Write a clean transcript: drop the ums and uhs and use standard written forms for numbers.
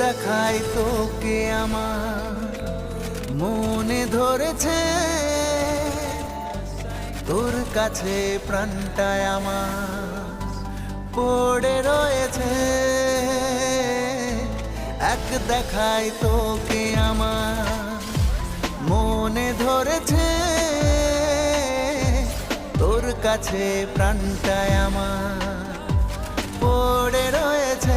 দেখায় তোকে আমার মনে ধরেছে, তোর কাছে প্রাণটায় আমার পড়ে রয়েছে। এক দেখায় তোকে আমার মনে ধরেছে, তোর কাছে প্রাণটায় আমার পড়ে রয়েছে।